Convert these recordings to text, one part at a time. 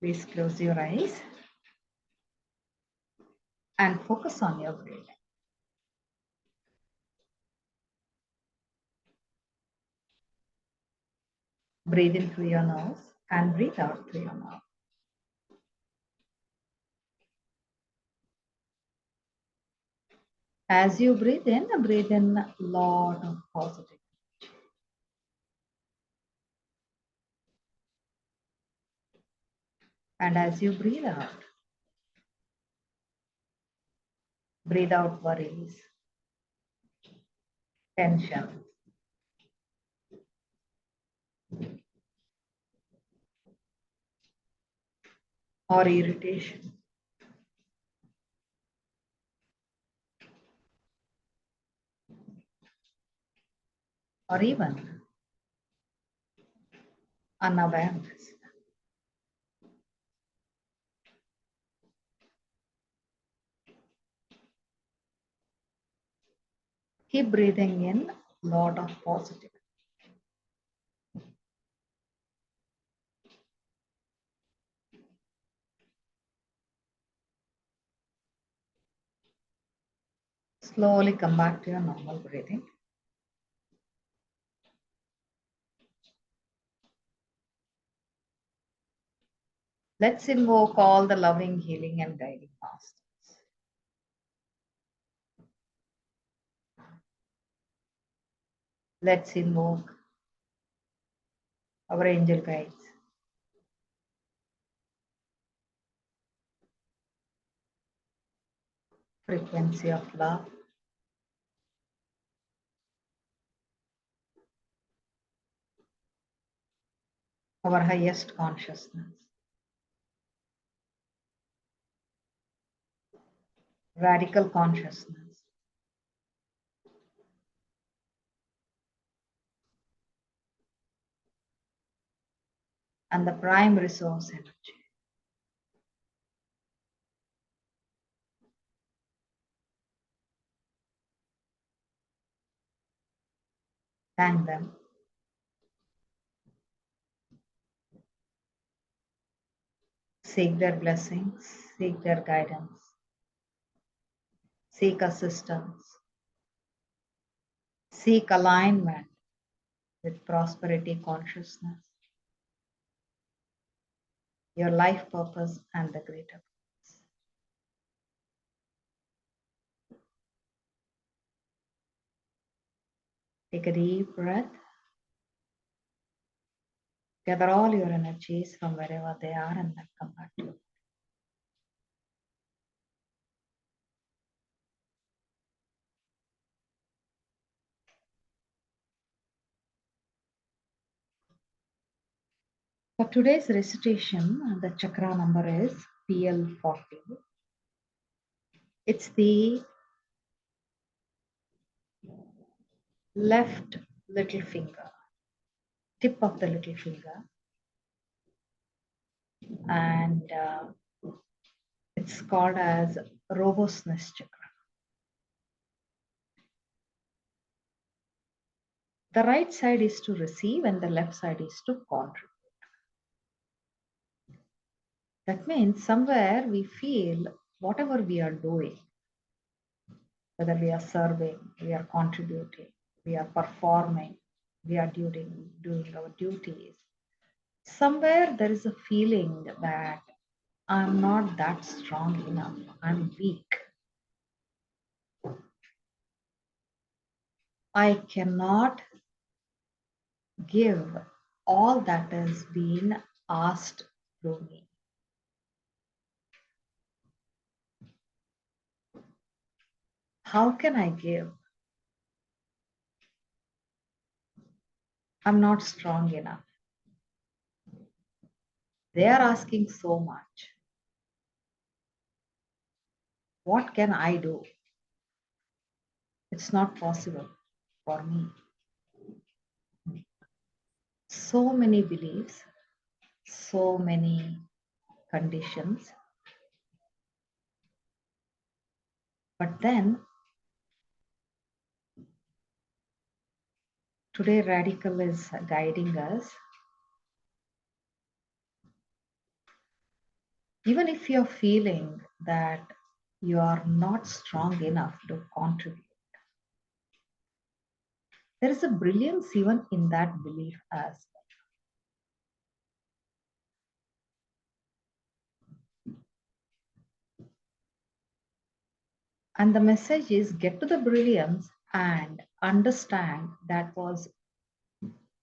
Please close your eyes and focus on your breathing. Breathe in through your nose and breathe out through your mouth. As you breathe in a lot of positive. And as you breathe out worries, tension, or irritation. Or even unawareness. Keep breathing in a lot of positive. Slowly come back to your normal breathing. Let's invoke all the loving, healing, and guiding masters. Let's invoke our angel guides. Frequency of love. Our highest consciousness. Radical consciousness. And the prime resource energy. Thank them. Seek their blessings, seek their guidance, seek assistance, seek alignment with prosperity consciousness, your life purpose, and the greater purpose. Take a deep breath. Gather all your energies from wherever they are and then come back to you. For today's recitation, the chakra number is PL40. It's the left little finger, tip of the little finger, and it's called as robustness chakra. The right side is to receive and the left side is to contribute. That means somewhere we feel whatever we are doing, whether we are serving, we are contributing, we are performing, we are doing our duties, somewhere there is a feeling that I'm not that strong enough, I'm weak. I cannot give all that is being asked through me. How can I give? I'm not strong enough. They are asking so much. What can I do? It's not possible for me. So many beliefs, so many conditions. But then, today REdikall is guiding us Even if you're feeling that you are not strong enough to contribute, there is a brilliance even in that belief as well. And the message is get to the brilliance and understand that was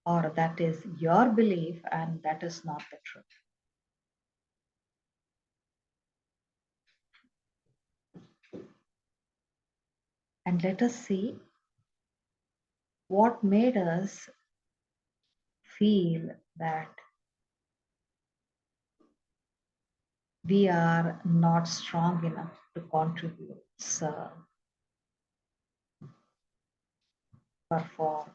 or that is your belief and that is not the truth. And let us see what made us feel that we are not strong enough to contribute, serve, perform.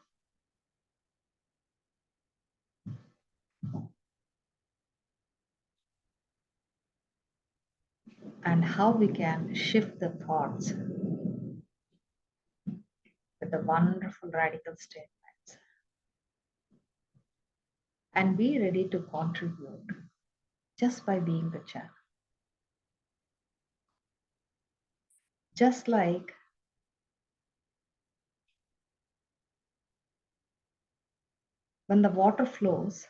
And how we can shift the thoughts with the wonderful radical statements and be ready to contribute just by being the channel. Just like when the water flows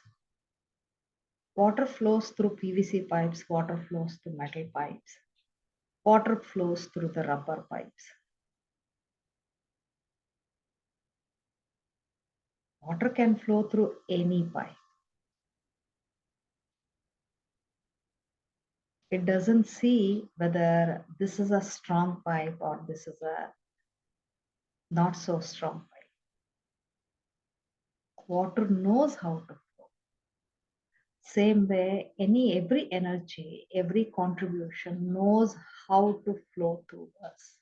through PVC pipes, water flows through metal pipes, water flows through the rubber pipes. Water can flow through any pipe. It doesn't see whether this is a strong pipe or this is a not so strong pipe. Water knows how to flow. Same way, every energy, every contribution knows how to flow through us.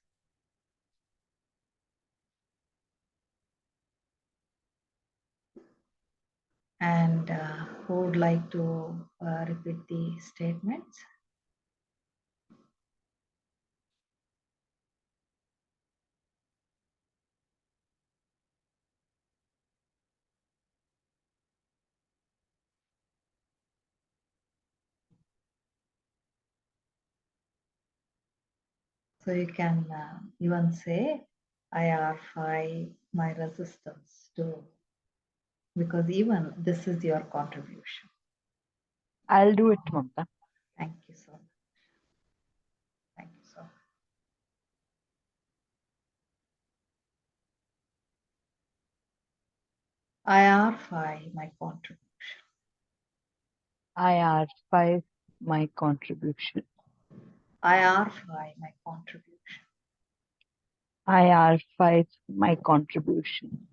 And who would like to repeat the statements? So you can even say, I RFI my resistance too, because even this is your contribution. I'll do it, Mamta. Thank you so much. Thank you so much. I RFI my contribution. I R5 my contribution. I RFI my contribution. I R5 my contribution.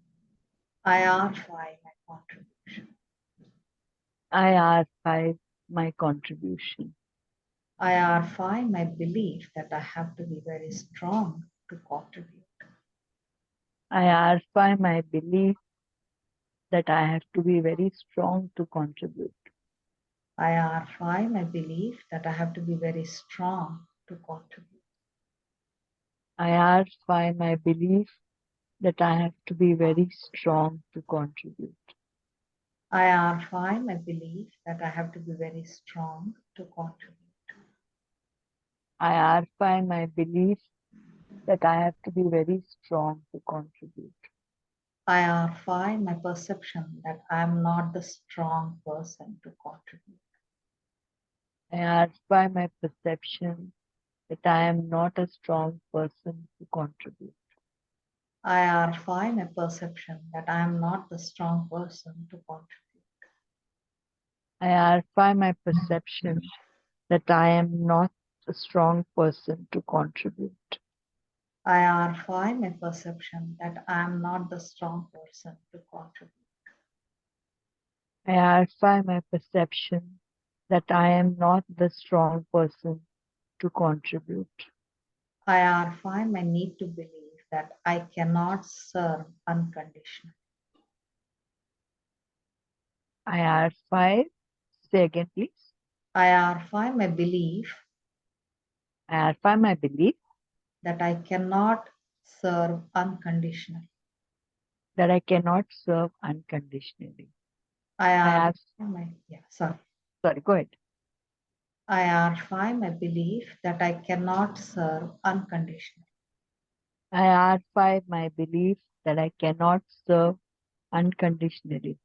I RFI my contribution. I R5 my contribution. I RFI my belief that I have to be very strong to contribute. I R5 my belief that I have to be very strong to contribute. I RFI my belief that I have to be very strong to contribute. I R5 my belief that I have to be very strong to contribute. I RFI my belief that I have to be very strong to contribute. I R5 my belief that I have to be very strong to contribute. I RFI my perception that I am not the strong person to contribute. I R5 my perception that I am not a strong person to contribute. I RFI my perception that I am not the strong person to contribute. I RFI my perception that I am not a strong person to contribute. I RFI my perception that I am not the strong person to contribute. I RFI my perception that I am not the strong person to contribute. I RFI my need to believe that I cannot serve unconditionally. I RFI, say again please. I RFI my belief I RFI my belief that I cannot serve unconditionally. that I cannot serve unconditionally. I I RFI ask, my, sorry. sorry, go ahead. I R5 my belief that I cannot serve unconditionally. I R5 my belief that I cannot serve unconditionally.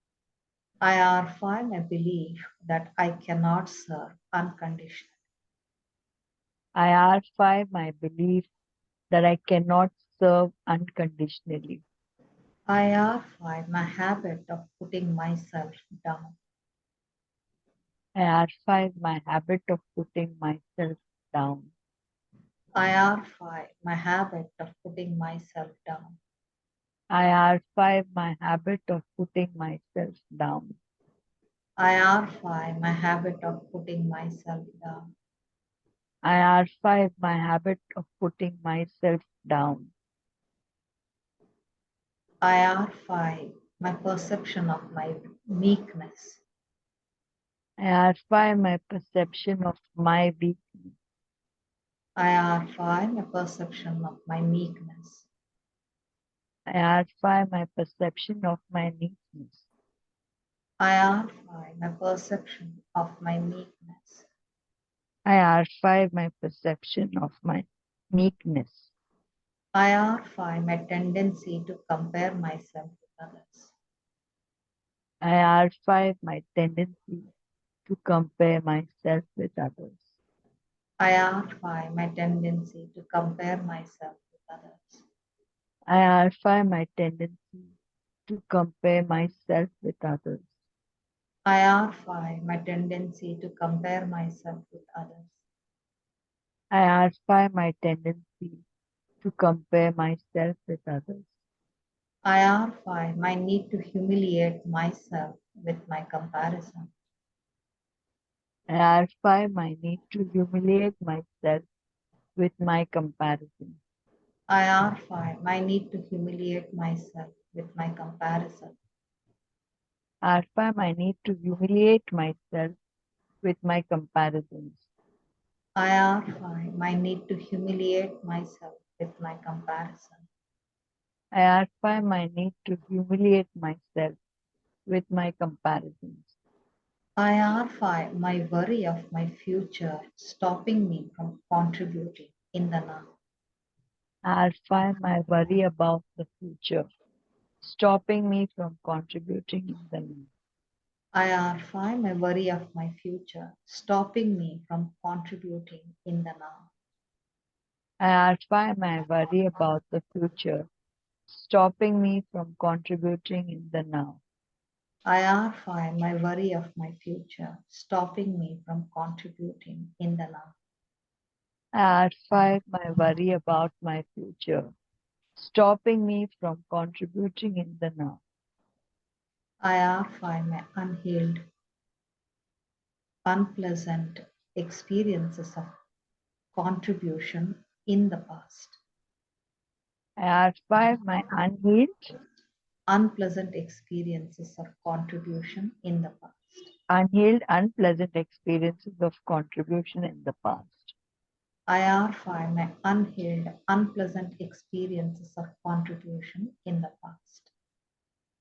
I R5 my belief that I cannot serve unconditionally. I R5 my belief that I cannot serve unconditionally. I R5 my habit of putting myself down. I R5 my habit of putting myself down. I R5 my habit of putting myself down. I R5 my habit of putting myself down. I R5 my habit of putting myself down. I R5 my habit of putting myself down. I R5 my perception of my meekness. I R5 my perception of my weakness. I R5 my perception of my meekness. I R5 my perception of my weakness. I R5 my perception of my meekness. I R5 my perception of my meekness. I R5 my tendency to compare myself with others. I R5 my tendency to compare myself with others. I R5 my tendency to compare myself with others. I R5 my tendency to compare myself with others. I R5 my tendency to compare myself with others. I R5 my tendency to compare myself with others. I R5 my need to humiliate myself with my comparison. I R5 my need to humiliate myself with my comparison. I R5 my need to humiliate myself with my comparison. R5 my need to humiliate myself with my comparisons. I R5 my need to humiliate myself with my comparison. I R5 my need to humiliate myself with my comparisons. I R5 my worry of my future stopping me from contributing in the now. R5 my worry about the future, stopping me from contributing in the now. I R5 my worry of my future stopping me from contributing in the now. I R5 my worry about the future, stopping me from contributing in the now. I R5 my worry of my future stopping me from contributing in the now. I R5 my worry about my future, stopping me from contributing in the now. I R5 my unhealed, unpleasant experiences of contribution in the past. I R5 my Unpleasant experiences of contribution in the past. unhealed, unpleasant experiences of contribution in the past. I R5 my unhealed, unpleasant experiences of contribution in the past.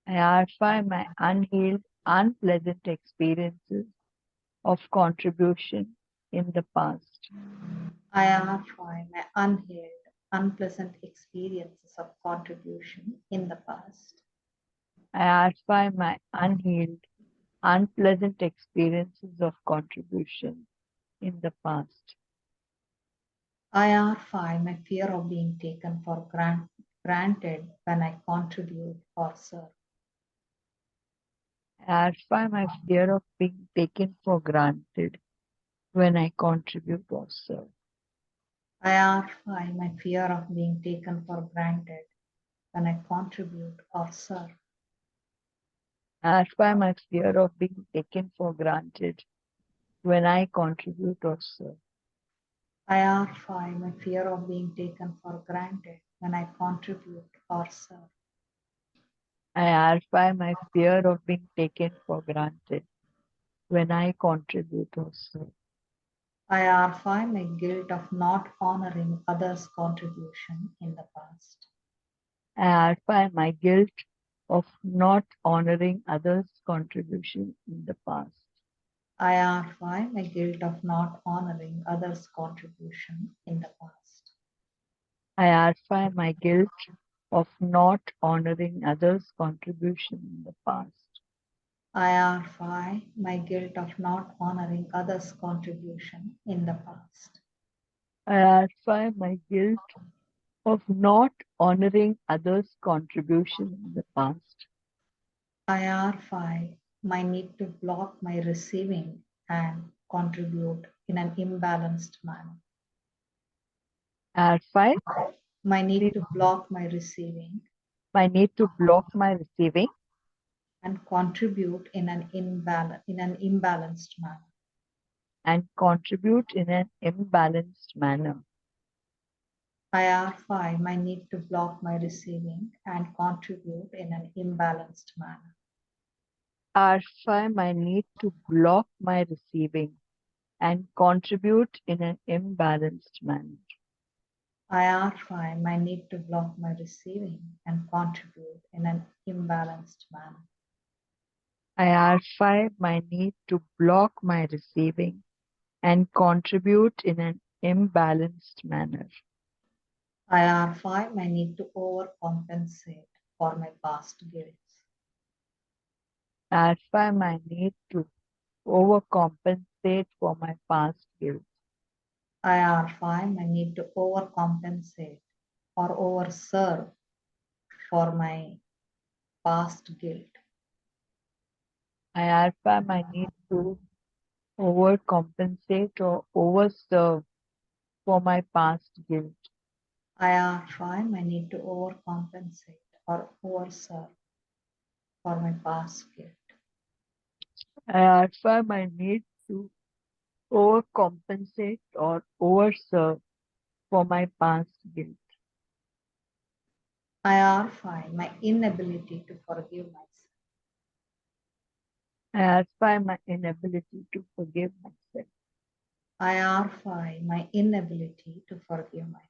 I R5 my unhealed, unpleasant experiences of contribution in the past. I R5 my unhealed, unpleasant experiences of contribution in the past. I R5 my unhealed, unpleasant experiences of contribution in the past. I R5 my fear of being taken for granted when I contribute or serve. I R5 my fear of being taken for granted when I contribute or serve. I R5 my fear of being taken for granted when I contribute or serve. I R5 my fear of being taken for granted when I contribute or serve. I R5 my fear of being taken for granted when I contribute or serve. I R5 my fear of being taken for granted when I contribute or serve. I R5 my guilt of not honoring others' contribution in the past. I R5 my guilt of not honoring others' contribution in the past. I R5 my guilt of not honoring others' contribution in the past. I identify my guilt of not honoring others' contribution in the past. I R5 my guilt of not honoring others' contribution in the past. I identify my guilt of not honoring others' contribution in the past. I R5 my need to block my receiving and contribute in an imbalanced manner. I identify My need to block my receiving my need to block my receiving and contribute in an imbalanced manner. and contribute in an imbalanced manner. I R5 my need to block my receiving and contribute in an imbalanced manner. I identify my need to block my receiving and contribute in an imbalanced manner. I R5 my need to block my receiving and contribute in an imbalanced manner. I identify my need to block my receiving and contribute in an imbalanced manner. I R5 my need to overcompensate for my past guilts. I identify my need to overcompensate for my past guilt. I R5 my need to overcompensate or overserve for my past guilt. I identify my need to overcompensate or overserve for my past guilt. I R5 my need to overcompensate or overserve for my past guilt. I identify my need to overcompensate or overserve for my past guilt. I R5 my inability to forgive myself. I identify my inability to forgive myself. I R5 my inability to forgive myself.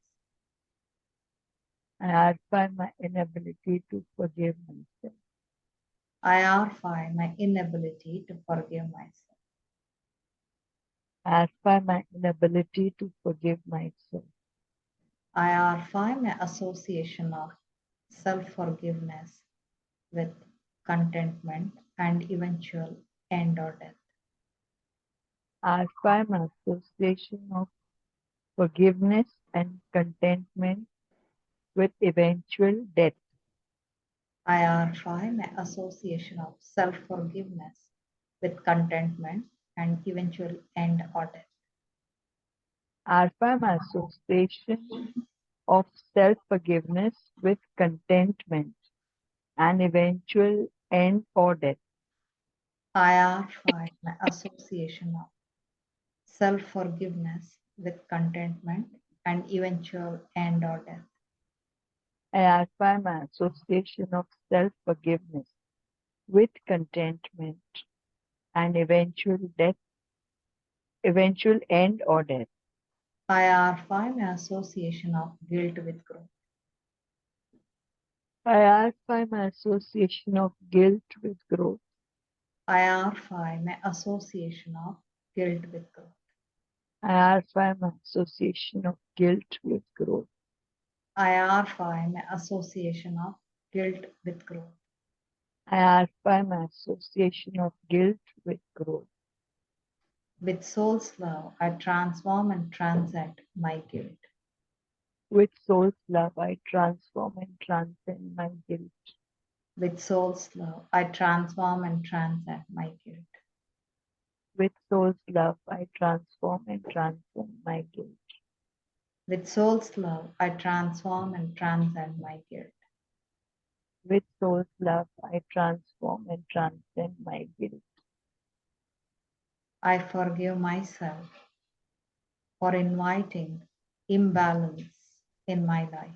I identify my inability to forgive myself. I R5 my inability to forgive myself. I identify my inability to forgive myself. I R5 my association of self forgiveness with contentment and eventual end or death. I identify my association of forgiveness and contentment with eventual death. I R5 my association of self forgiveness with contentment and eventual end or death. I identify my association of self-forgiveness with contentment and eventual end or death. I R5 my association of self forgiveness with contentment and eventual end or death. I identify my association of self-forgiveness with contentment and eventual end or death. I R5 my association of guilt with growth. I identify my association of guilt with growth. I R5 my association of guilt with growth. I identify my association of guilt with growth. I R5 my association of guilt with growth. I identify my association of guilt with growth. With soul's love, I transform and transcend my guilt. With soul's love, I transform and transcend my guilt. With soul's love, I transform and transcend my guilt. With soul's love, I transform and transcend my guilt. With soul's love, I transform and transcend my guilt. With soul's love, I transform and transcend my guilt. I forgive myself for inviting imbalance in my life.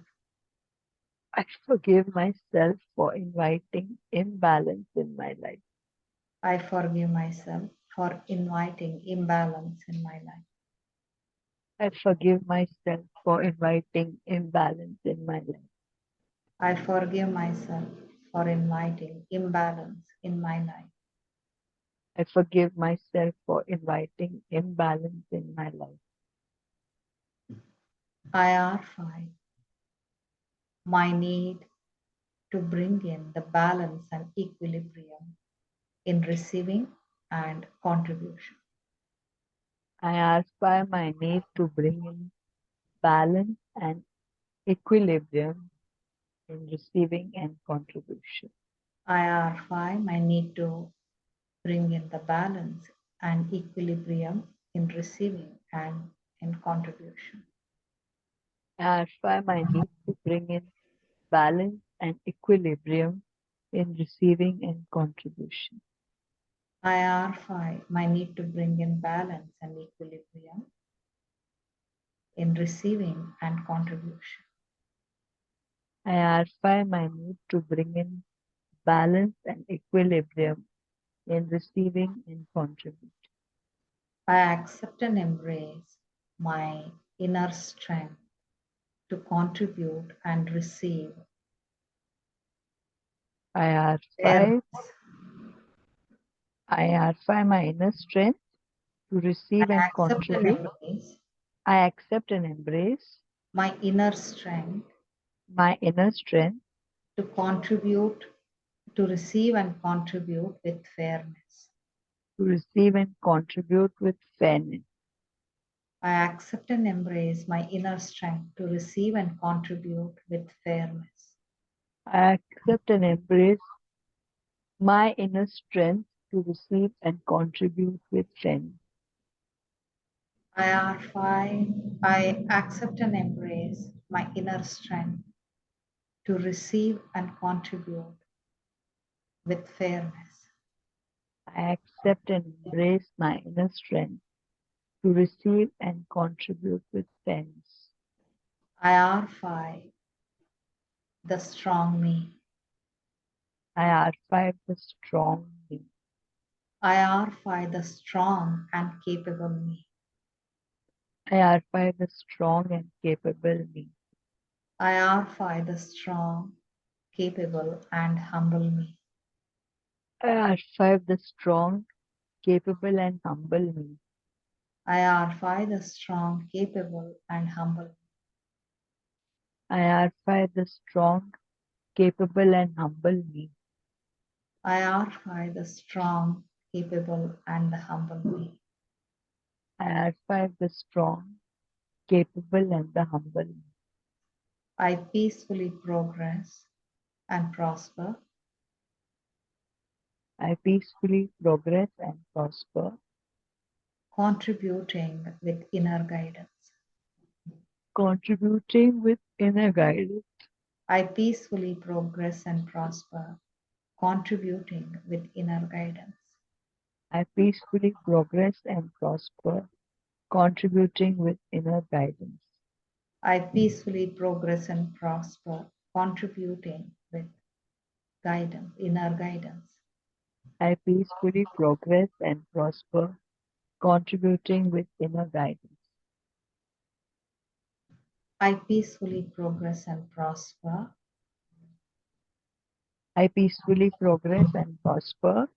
I forgive myself for inviting imbalance in my life. I forgive myself for inviting imbalance in my life. I forgive myself for inviting imbalance in my life. I forgive myself for inviting imbalance in my life. I forgive myself for inviting imbalance in my life. IR5, my need to bring in the balance and equilibrium in receiving and contribution. I aspire my need to bring in balance and equilibrium in receiving and contribution. IR5, my need to bring in the balance and equilibrium in receiving and in contribution. I aspire my need to bring in balance and equilibrium in receiving and contribution. IR5, my need to bring in balance and equilibrium in receiving and contribution. I aspire my need to bring in balance and equilibrium in receiving and contributing. I accept and embrace my inner strength to contribute and receive I aspire, fairness. I aspire my inner strength to I receive and accept and contribute. embrace I accept and embrace my inner strength my inner strength to contribute, to receive and contribute with fairness. to receive and contribute with fairness. I accept and embrace my inner strength to receive and contribute with fairness. I accept and embrace my inner strength to receive and contribute with fairness. I accept and embrace my inner strength to receive and contribute with fairness. I accept and embrace my inner strength to receive and contribute with fairness. IR5, the strong me. I R5 the strong me. IR5, the strong and capable me. I R5 the strong and capable me. IR5, the strong, capable, and humble me. I R5 the strong, capable and humble me. IR5, the strong, capable, and humble me. I R5 the strong, capable and humble me. IR5, the strong, capable, and humble me. I R5 the strong, capable and the humble me. I peacefully progress and prosper, I peacefully progress and prosper, contributing with inner guidance. contributing with inner guidance. I peacefully progress and prosper, contributing with inner guidance. I peacefully progress and prosper, contributing with inner guidance. I peacefully progress and prosper, contributing with guidance, inner guidance. I peacefully progress and prosper, contributing with inner guidance. I peacefully progress and prosper I peacefully progress and prosper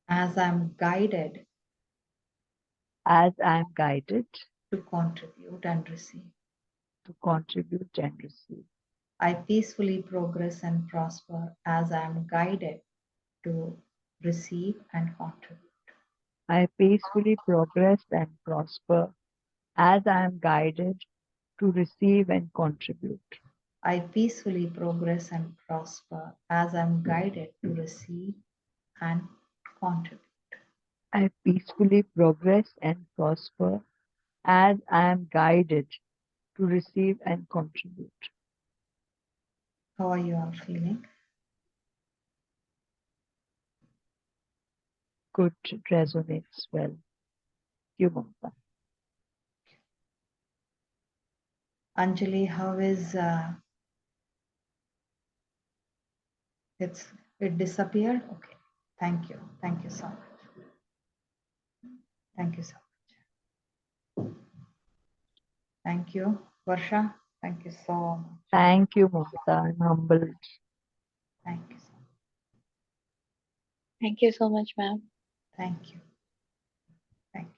as I'm guided as I am guided to contribute and receive. to contribute and receive. I peacefully progress and prosper as I am guided to receive and contribute. I peacefully progress and prosper as I am guided to receive and contribute. I peacefully progress and prosper as I'm guided to receive and contribute. I peacefully progress and prosper as I am guided to receive and contribute. How are you all feeling? Good, resonates well. You, Mamta. Anjali, how is it disappeared? Okay. Thank you. Thank you so much. Thank you so much. Thank you. Varsha, thank you so much. Thank you, Mamta. I'm humbled. Thank you so much. Thank you so much, ma'am. Thank you. Thank you.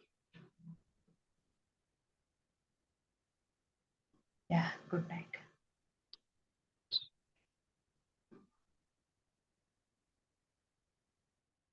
Yeah, good night.